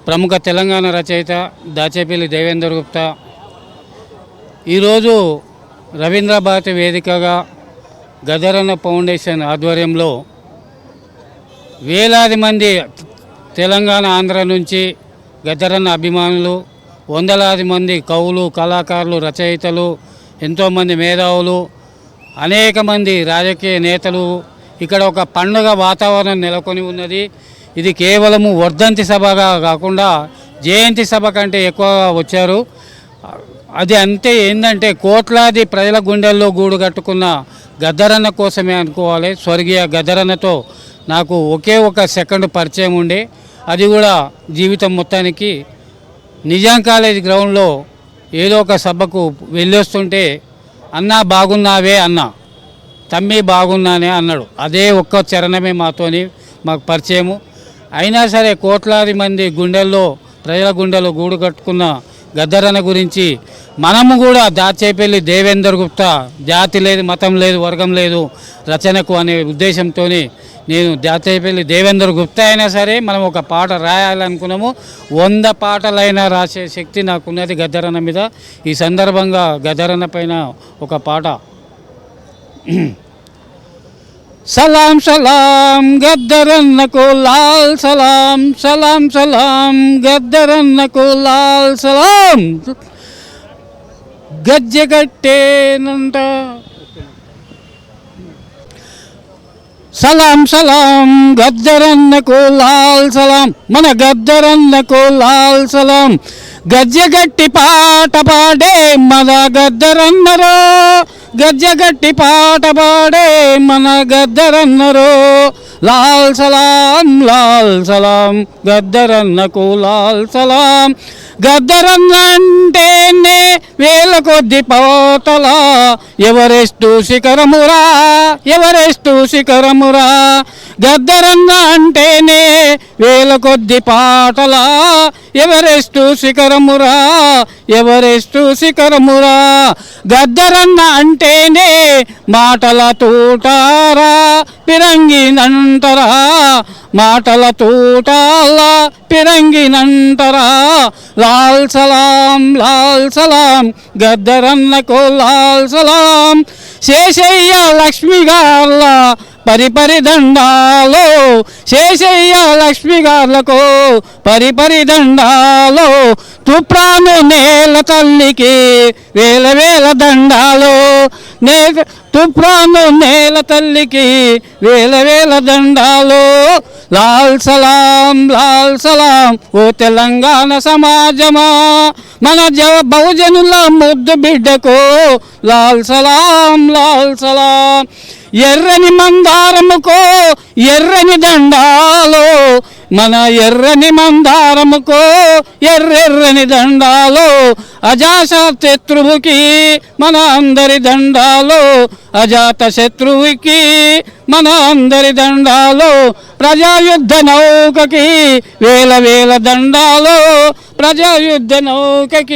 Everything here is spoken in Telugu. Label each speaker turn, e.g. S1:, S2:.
S1: ప్రముఖ తెలంగాణ రచయిత దాచేపల్లి దేవేందర్ గుప్తా ఈరోజు రవీంద్ర భారతి వేదికగా గదరన్న ఫౌండేషన్ ఆధ్వర్యంలో వేలాది మంది తెలంగాణ ఆంధ్ర నుంచి గదరన్న అభిమానులు, వందలాది మంది కవులు, కళాకారులు, రచయితలు, ఎంతోమంది మేధావులు, అనేక మంది రాజకీయ నేతలు ఇక్కడ ఒక పండుగ వాతావరణం నెలకొని ఉన్నది. ఇది కేవలము వర్ధంతి సభగా కాకుండా జయంతి సభ కంటే ఎక్కువగా వచ్చారు. అది అంతే ఏంటంటే కోట్లాది ప్రజల గుండెల్లో గూడు కట్టుకున్న గద్దరన్న కోసమే అనుకోవాలి. స్వర్గీయ గద్దరన్నతో నాకు ఒకే ఒక సెకండ్ పరిచయం ఉండే, అది కూడా జీవితం మొత్తానికి నిజాం కాలేజ్ గ్రౌండ్లో ఏదో ఒక సభకు వెళ్ళొస్తుంటే అన్నా బాగున్నావే అన్న, తమ్మి బాగున్నానే అన్నాడు. అదే ఒక్క చరణమే మాకు పరిచయము. అయినా సరే కోట్లాది మంది గుండెల్లో, ప్రజల గుండెల్లో గూడు కట్టుకున్న గద్దరన్న గురించి మనము కూడా దాచేపల్లి దేవేందర్ గుప్తా జాతి లేదు, మతం లేదు, వర్గం లేదు రచనకు అనే ఉద్దేశంతో నేను దాచేపల్లి దేవేందర్ గుప్తా అయినా సరే మనం ఒక పాట రాయాలనుకున్నాము. 100 పాటలైనా రాసే శక్తి నాకున్నది గద్దరన్న మీద. ఈ సందర్భంగా గద్దరన్న పైన ఒక పాట. సలాం సలాం గద్దరన్నకు లాల్ సలాం, సలాం సలాం గద్దరన్నకు లాల్ సలాం. గజ్జెగట్టేనంట సలాం సలాం గద్దరన్నకు లాల్ సలాం, మన గద్దరన్నకు లాల్ సలాం. గజ్జెగట్టి పాట పాడే మన గద్దరన్నరో, గజ్జెగట్టి పాట పాడే మన గద్దరన్నరో. లాల్ సలాం లాల్ సలాం గద్దరన్నకు లాల్ సలాం. గద్దరన్న అంటేనే వేల కొద్ది పోతలా, ఎవరెస్టు శిఖరమురా, ఎవరెస్టు శిఖరమురా. గద్దరన్న అంటేనే వేల కొద్ది పాటలా, ఎవరెస్టు శిఖరమురా, ఎవరెస్టు శిఖరమురా. గద్దరన్న అంటేనే మాటల తూటారా, పిరంగినంటరా, మాటల తూటాలా పిరంగినంటరా. లాల్ సలాం లాల్ సలాం గద్దరన్నకు లాల్ సలాం. శేషయ్య లక్ష్మి గార్ల పరిపరి దండాలో, శేషయ్య లక్ష్మి గార్లకు పరిపరి దండాలో. తుప్రాను నేల తల్లికి వేల వేల దండాలు, తుప్రాను నేల తల్లికి వేల వేల దండాలు. లాల్ సలాం లాల్ సలాం ఓ తెలంగాణ సమాజమా, మన బహుజనుల ముద్దు బిడ్డకు లాల్ సలాం లాల్ సలాం. ఎర్రని మందారముకో ఎర్రని దండాలో, మన ఎర్రని మందారముకో ఎర్రెర్రని దండాలో. అజాత శత్రువుకి మన అందరి దండాలో, అజాత శత్రువుకి మన అందరి దండాలో. ప్రజాయుద్ధ నౌకకి వేల వేల దండాలో, ప్రజాయుద్ధ నౌకకి